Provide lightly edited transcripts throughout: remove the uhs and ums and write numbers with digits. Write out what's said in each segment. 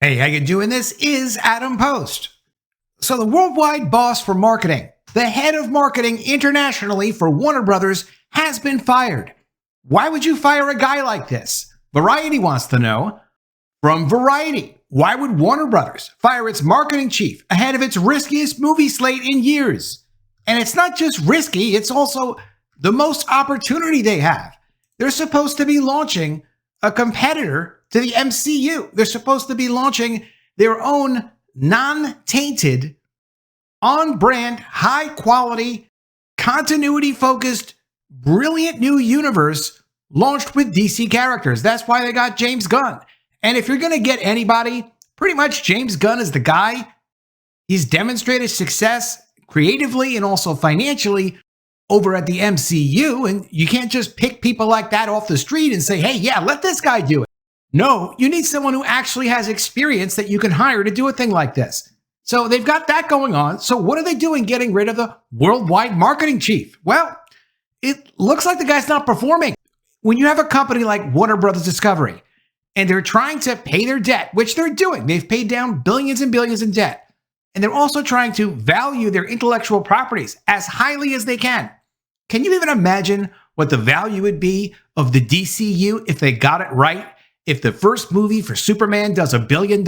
Hey, how you doing? This is Adam Post. So the worldwide boss for marketing, the head of marketing internationally for Warner Brothers, has been fired. Why would you fire a guy like this? Variety wants to know. From Variety, why would Warner Brothers fire its marketing chief ahead of its riskiest movie slate in years? And it's not just risky, it's also the most opportunity they have. They're supposed to be launching a competitor to the MCU. They're supposed to be launching their own non-tainted, on-brand, high-quality, continuity-focused, brilliant new universe launched with DC characters. That's why they got James Gunn. And if you're going to get anybody, pretty much James Gunn is the guy. He's demonstrated success creatively and also financially over at the MCU. And you can't just pick people like that off the street and say, hey, yeah, let this guy do it. No, you need someone who actually has experience that you can hire to do a thing like this. So they've got that going on. So what are they doing getting rid of the worldwide marketing chief? Well, it looks like the guy's not performing. When you have a company like Warner Brothers Discovery, and they're trying to pay their debt, which they're doing. They've paid down billions and billions in debt. And they're also trying to value their intellectual properties as highly as they can. Can you even imagine what the value would be of the DCU if they got it right? If the first movie for Superman does $1 billion,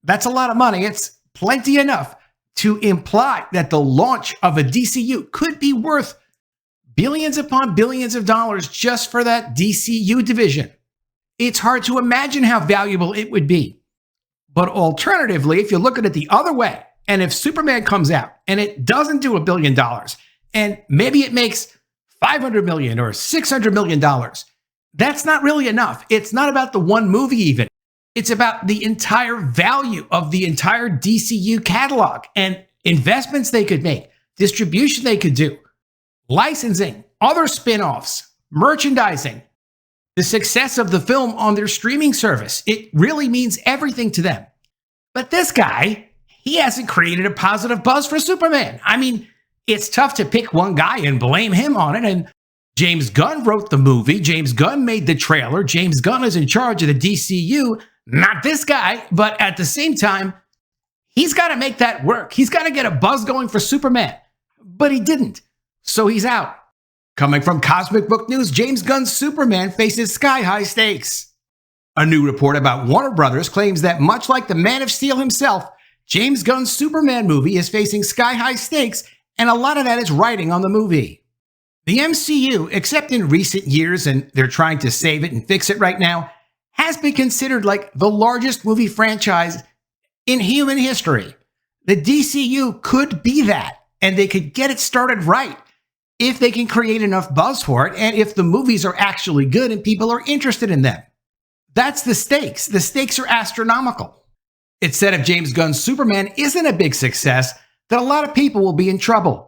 that's a lot of money. It's plenty enough to imply that the launch of a DCU could be worth billions upon billions of dollars just for that DCU division. It's hard to imagine how valuable it would be. But alternatively, if you look at it the other way, and if Superman comes out and it doesn't do $1 billion, and maybe it makes $500 million or $600 million, that's not really enough. It's not about the one movie even. It's about the entire value of the entire DCU catalog and investments they could make, distribution they could do, licensing, other spin-offs, merchandising, the success of the film on their streaming service. It really means everything to them. But this guy, he hasn't created a positive buzz for Superman. I mean, it's tough to pick one guy and blame him on it. And James Gunn wrote the movie. James Gunn made the trailer. James Gunn is in charge of the DCU. Not this guy, but at the same time, he's got to make that work. He's got to get a buzz going for Superman. But he didn't. So he's out. Coming from Cosmic Book News, James Gunn's Superman faces sky-high stakes. A new report about Warner Brothers claims that much like the Man of Steel himself, James Gunn's Superman movie is facing sky-high stakes, and a lot of that is riding on the movie. The MCU, except in recent years, and they're trying to save it and fix it right now, has been considered like the largest movie franchise in human history. The DCU could be that, and they could get it started right if they can create enough buzz for it, and if the movies are actually good and people are interested in them. That's the stakes. The stakes are astronomical. It's said if James Gunn's Superman isn't a big success, that a lot of people will be in trouble.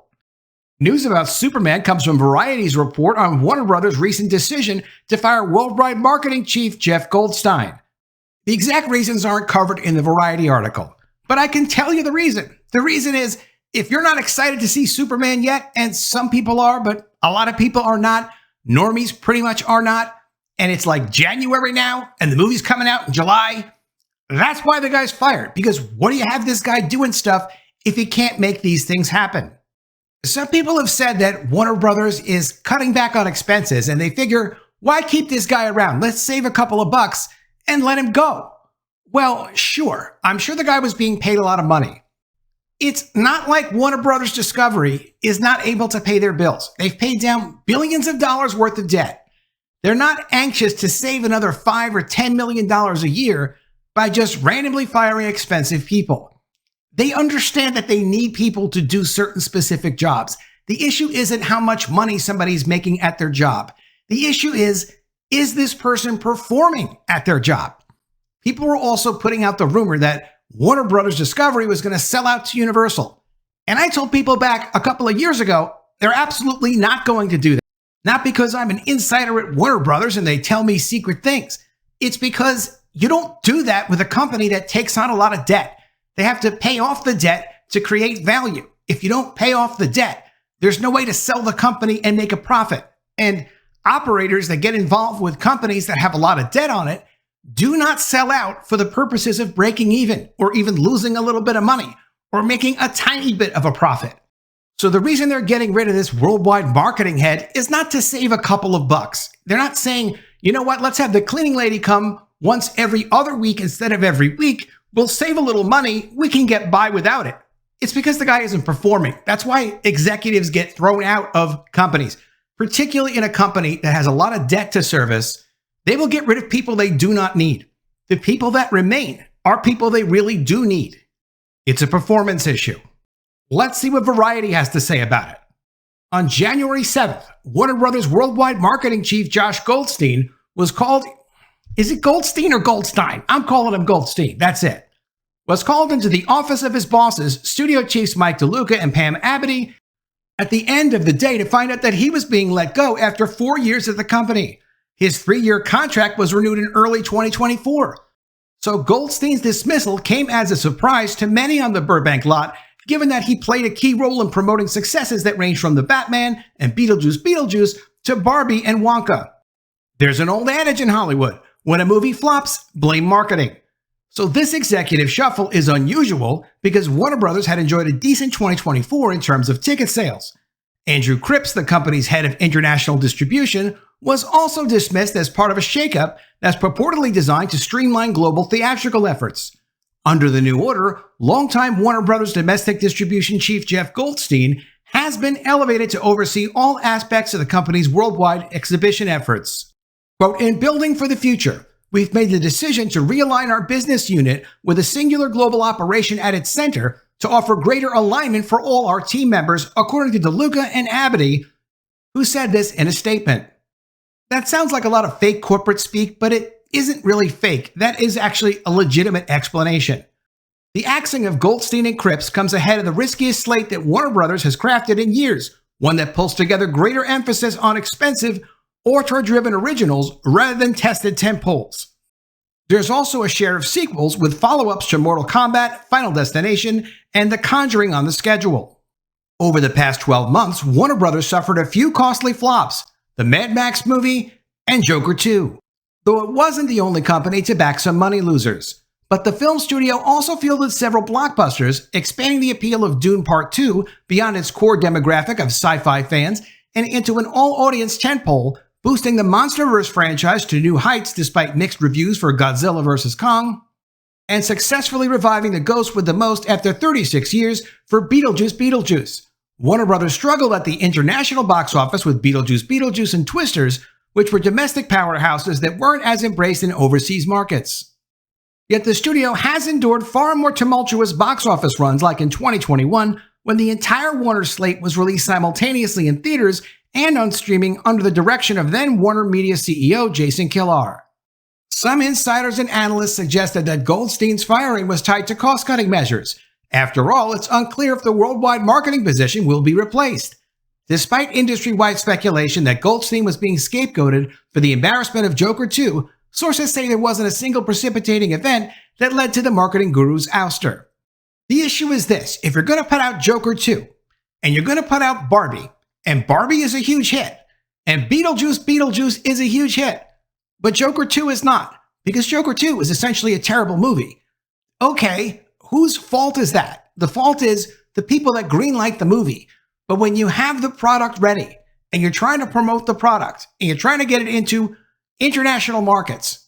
News about Superman comes from Variety's report on Warner Brothers' recent decision to fire worldwide marketing chief Jeff Goldstein. The exact reasons aren't covered in the Variety article, but I can tell you the reason. The reason is, if you're not excited to see Superman yet, and some people are, but a lot of people are not, normies pretty much are not, and it's like January now, and the movie's coming out in July, that's why the guy's fired. Because what do you have this guy doing stuff if he can't make these things happen? Some people have said that Warner Brothers is cutting back on expenses, and they figure, why keep this guy around? Let's save a couple of bucks and let him go. Well, sure, I'm sure the guy was being paid a lot of money. It's not like Warner Brothers Discovery is not able to pay their bills. They've paid down billions of dollars worth of debt. They're not anxious to save another $5 or $10 million a year by just randomly firing expensive people. They understand that they need people to do certain specific jobs. The issue isn't how much money somebody's making at their job. The issue is this person performing at their job? People were also putting out the rumor that Warner Brothers Discovery was going to sell out to Universal. And I told people back a couple of years ago, they're absolutely not going to do that. Not because I'm an insider at Warner Brothers and they tell me secret things. It's because you don't do that with a company that takes on a lot of debt. They have to pay off the debt to create value. If you don't pay off the debt, there's no way to sell the company and make a profit. And operators that get involved with companies that have a lot of debt on it, Do not sell out for the purposes of breaking even, or even losing a little bit of money, or making a tiny bit of a profit. So the reason they're getting rid of this worldwide marketing head is not to save a couple of bucks. They're not saying, you know what, let's have the cleaning lady come once every other week instead of every week. We'll save a little money. We can get by without it. It's because the guy isn't performing. That's why executives get thrown out of companies, particularly in a company that has a lot of debt to service. They will get rid of people they do not need. The people that remain are people they really do need. It's a performance issue. Let's see what Variety has to say about it. On January 7th, Warner Brothers worldwide marketing chief Josh Goldstein was called, is it Goldstein or Goldstein? I'm calling him Goldstein, that's it. Was called into the office of his bosses, studio chiefs Mike DeLuca and Pam Abity, at the end of the day to find out that he was being let go after 4 years at the company. His 3-year contract was renewed in early 2024. So Goldstein's dismissal came as a surprise to many on the Burbank lot, given that he played a key role in promoting successes that range from The Batman and Beetlejuice to Barbie and Wonka. There's an old adage in Hollywood, when a movie flops, blame marketing. So this executive shuffle is unusual because Warner Brothers had enjoyed a decent 2024 in terms of ticket sales. Andrew Cripps, the company's head of international distribution, was also dismissed as part of a shakeup that's purportedly designed to streamline global theatrical efforts. Under the new order, longtime Warner Brothers domestic distribution chief Jeff Goldstein has been elevated to oversee all aspects of the company's worldwide exhibition efforts. Quote, in building for the future, we've made the decision to realign our business unit with a singular global operation at its center to offer greater alignment for all our team members, according to DeLuca and Abity, who said this in a statement. That sounds like a lot of fake corporate speak, but it isn't really fake. That is actually a legitimate explanation. The axing of Goldstein and Cripps comes ahead of the riskiest slate that Warner Brothers has crafted in years, one that pulls together greater emphasis on expensive, auteur-driven originals rather than tested tentpoles. There's also a share of sequels with follow-ups to Mortal Kombat, Final Destination, and The Conjuring on the schedule. Over the past 12 months, Warner Brothers suffered a few costly flops, the Mad Max movie and Joker 2. Though it wasn't the only company to back some money losers. But the film studio also fielded several blockbusters, expanding the appeal of Dune Part 2 beyond its core demographic of sci-fi fans and into an all-audience tentpole, boosting the MonsterVerse franchise to new heights despite mixed reviews for Godzilla vs. Kong, and successfully reviving the ghost with the most after 36 years for Beetlejuice. Warner Brothers struggled at the international box office with Beetlejuice and Twisters, which were domestic powerhouses that weren't as embraced in overseas markets. Yet the studio has endured far more tumultuous box office runs like in 2021, when the entire Warner slate was released simultaneously in theaters and on streaming under the direction of then Warner Media CEO Jason Kilar. Some insiders and analysts suggested that Goldstein's firing was tied to cost-cutting measures. After all, it's unclear if the worldwide marketing position will be replaced. Despite industry-wide speculation that Goldstein was being scapegoated for the embarrassment of Joker 2, sources say there wasn't a single precipitating event that led to the marketing guru's ouster. The issue is this: if you're going to put out Joker 2, and you're going to put out Barbie, and Barbie is a huge hit, and Beetlejuice is a huge hit, but Joker 2 is not, because Joker 2 is essentially a terrible movie. Okay, whose fault is that? The fault is the people that greenlight the movie. But when you have the product ready and you're trying to promote the product and you're trying to get it into international markets,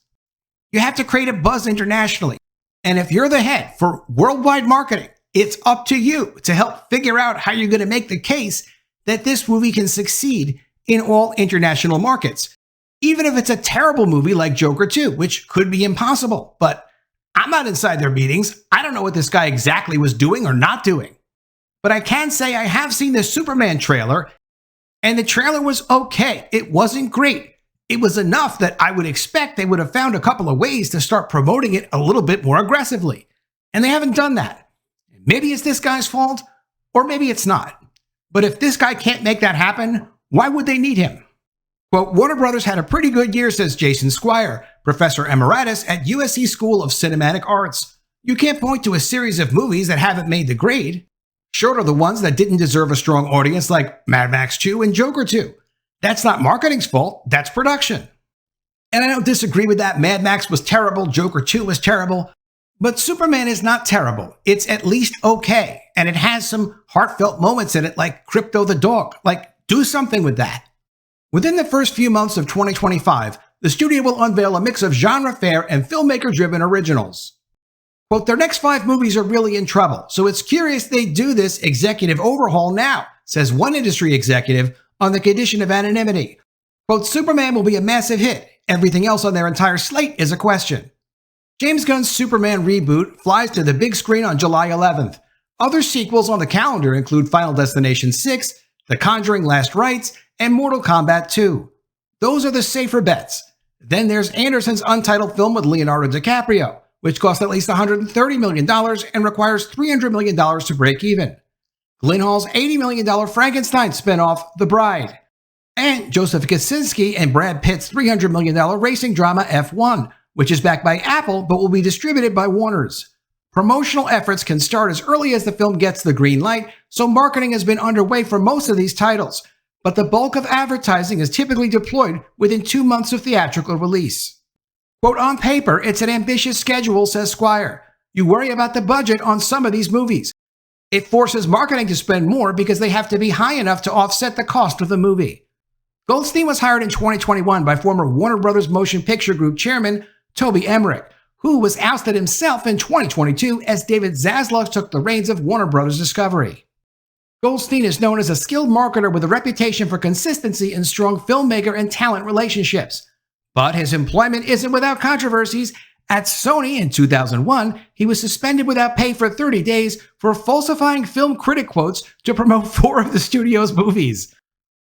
you have to create a buzz internationally. And if you're the head for worldwide marketing, it's up to you to help figure out how you're going to make the case that this movie can succeed in all international markets. Even if it's a terrible movie like Joker 2, which could be impossible. But I'm not inside their meetings. I don't know what this guy exactly was doing or not doing. But I can say I have seen the Superman trailer, and the trailer was okay. It wasn't great. It was enough that I would expect they would have found a couple of ways to start promoting it a little bit more aggressively. And they haven't done that. Maybe it's this guy's fault, or maybe it's not. But if this guy can't make that happen, why would they need him? Quote, Warner Brothers had a pretty good year, says Jason Squire, professor emeritus at USC School of Cinematic Arts. You can't point to a series of movies that haven't made the grade. Short of the ones that didn't deserve a strong audience like Mad Max 2 and Joker 2. That's not marketing's fault, that's production. And I don't disagree with that. Mad Max was terrible. Joker 2 was terrible. But Superman is not terrible. It's at least okay. And it has some heartfelt moments in it, like Crypto the dog. Like, do something with that. Within the first few months of 2025, the studio will unveil a mix of genre-fair and filmmaker-driven originals. Quote, their next 5 movies are really in trouble, so it's curious they do this executive overhaul now, says one industry executive on the condition of anonymity. Quote, Superman will be a massive hit. Everything else on their entire slate is a question. James Gunn's Superman reboot flies to the big screen on July 11th. Other sequels on the calendar include Final Destination 6, The Conjuring Last Rites, and Mortal Kombat 2. Those are the safer bets. Then there's Anderson's untitled film with Leonardo DiCaprio, which cost at least $130 million and requires $300 million to break even. Gyllenhaal's $80 million Frankenstein spinoff, The Bride. And Joseph Kosinski and Brad Pitt's $300 million racing drama F1, which is backed by Apple but will be distributed by Warner's. Promotional efforts can start as early as the film gets the green light, so marketing has been underway for most of these titles, but the bulk of advertising is typically deployed within 2 months of theatrical release. Quote, on paper, it's an ambitious schedule, says Squire. You worry about the budget on some of these movies. It forces marketing to spend more because they have to be high enough to offset the cost of the movie. Goldstein was hired in 2021 by former Warner Brothers Motion Picture Group chairman Toby Emmerich, who was ousted himself in 2022 as David Zaslav took the reins of Warner Brothers Discovery. Goldstein is known as a skilled marketer with a reputation for consistency and strong filmmaker and talent relationships. But his employment isn't without controversies. At Sony in 2001, he was suspended without pay for 30 days for falsifying film critic quotes to promote 4 of the studio's movies.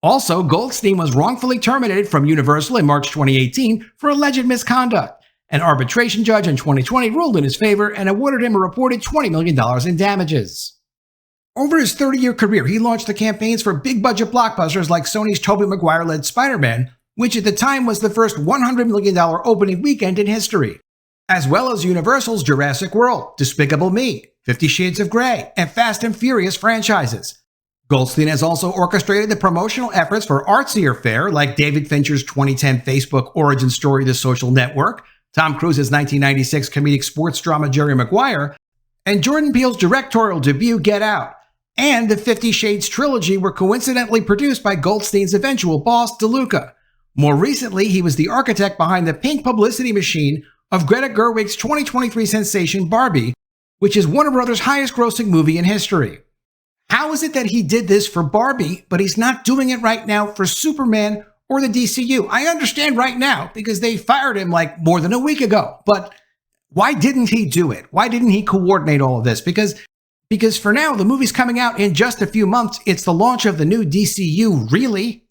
Also, Goldstein was wrongfully terminated from Universal in March 2018 for alleged misconduct. An arbitration judge in 2020 ruled in his favor and awarded him a reported $20 million in damages. Over his 30-year career, he launched the campaigns for big-budget blockbusters like Sony's Tobey Maguire-led Spider-Man, which at the time was the first $100 million opening weekend in history, as well as Universal's Jurassic World, Despicable Me, 50 Shades of Grey, and Fast and Furious franchises. Goldstein has also orchestrated the promotional efforts for artsier fare like David Fincher's 2010 Facebook origin story The Social Network, Tom Cruise's 1996 comedic sports drama Jerry Maguire, and Jordan Peele's directorial debut Get Out, and the 50 Shades trilogy were coincidentally produced by Goldstein's eventual boss, DeLuca. More recently, he was the architect behind the pink publicity machine of Greta Gerwig's 2023 sensation Barbie, which is Warner Brothers' highest-grossing movie in history. How is it that he did this for Barbie, but he's not doing it right now for Superman or the DCU? I understand right now because they fired him like more than a week ago, but why didn't he do it? Why didn't he coordinate all of this? Because for now, the movie's coming out in just a few months. It's the launch of the new DCU, really.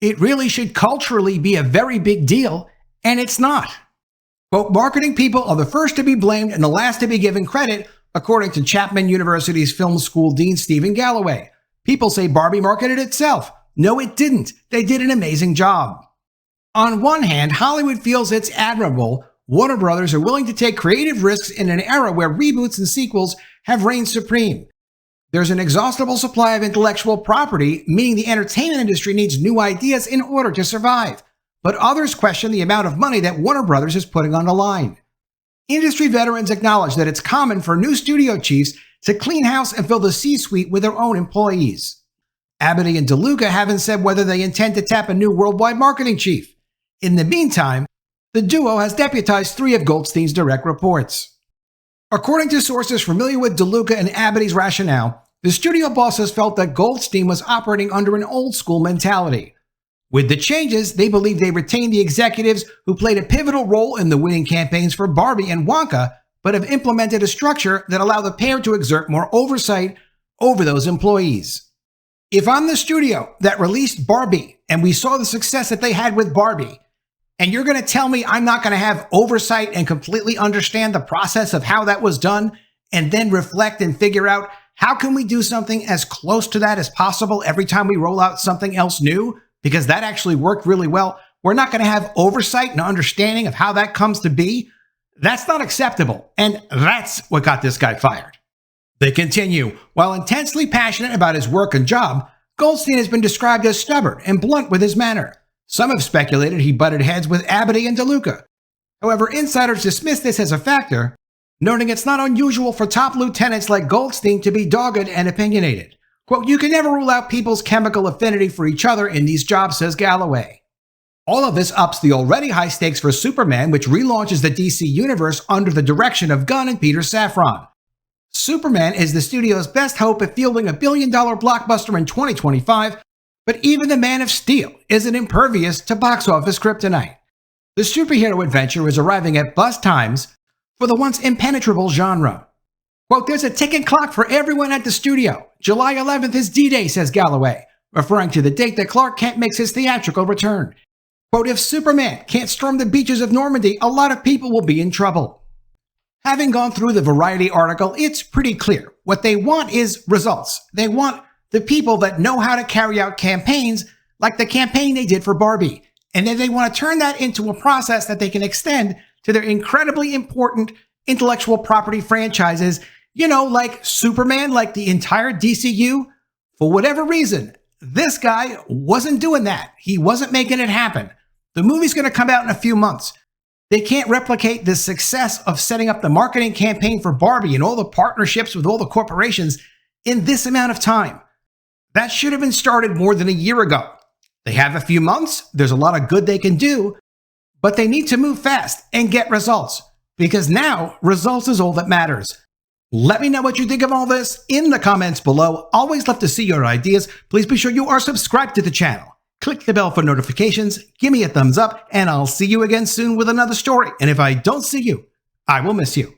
It really should culturally be a very big deal, and it's not. Quote, marketing people are the first to be blamed and the last to be given credit, according to Chapman University's film school dean Stephen Galloway. People say Barbie marketed itself. No, it didn't. They did an amazing job. On one hand, Hollywood feels it's admirable Warner Brothers are willing to take creative risks in an era where reboots and sequels have reigned supreme. There's an inexhaustible supply of intellectual property, meaning the entertainment industry needs new ideas in order to survive. But others question the amount of money that Warner Brothers is putting on the line. Industry veterans acknowledge that it's common for new studio chiefs to clean house and fill the C-suite with their own employees. Abity and DeLuca haven't said whether they intend to tap a new worldwide marketing chief. In the meantime, the duo has deputized 3 of Goldstein's direct reports. According to sources familiar with DeLuca and Abity's rationale, the studio bosses felt that Goldstein was operating under an old-school mentality. With the changes, they believe they retained the executives who played a pivotal role in the winning campaigns for Barbie and Wonka, but have implemented a structure that allowed the pair to exert more oversight over those employees. If I'm the studio that released Barbie and we saw the success that they had with Barbie, and you're going to tell me I'm not going to have oversight and completely understand the process of how that was done and then reflect and figure out how can we do something as close to that as possible every time we roll out something else new? Because that actually worked really well. We're not going to have oversight and understanding of how that comes to be. That's not acceptable. And that's what got this guy fired. They continue. While intensely passionate about his work and job, Goldstein has been described as stubborn and blunt with his manner. Some have speculated he butted heads with Abity and DeLuca. However, insiders dismiss this as a factor, noting it's not unusual for top lieutenants like Goldstein to be dogged and opinionated. Quote, "You can never rule out people's chemical affinity for each other in these jobs," says Galloway. All of this ups the already high stakes for Superman, which relaunches the DC Universe under the direction of Gunn and Peter Safran. Superman is the studio's best hope at fielding a billion-dollar blockbuster in 2025, but even the Man of Steel isn't impervious to box office kryptonite. The superhero adventure is arriving at bust times for the once impenetrable genre. Quote, "There's a ticking clock for everyone at the studio. July 11th is D-Day," says Galloway, referring to the date that Clark Kent makes his theatrical return. Quote, "If Superman can't storm the beaches of Normandy, a lot of people will be in trouble." Having gone through the Variety article, it's pretty clear. What they want is results. They want the people that know how to carry out campaigns, like the campaign they did for Barbie. And then they want to turn that into a process that they can extend to their incredibly important intellectual property franchises, like Superman, like the entire DCU. For whatever reason, this guy wasn't doing that. He wasn't making it happen. The movie's going to come out in a few months. They can't replicate the success of setting up the marketing campaign for Barbie and all the partnerships with all the corporations in this amount of time. That should have been started more than a year ago. They have a few months. There's a lot of good they can do, but they need to move fast and get results, because now results is all that matters. Let me know what you think of all this in the comments below. Always love to see your ideas. Please be sure you are subscribed to the channel. Click the bell for notifications, give me a thumbs up, and I'll see you again soon with another story. And if I don't see you, I will miss you.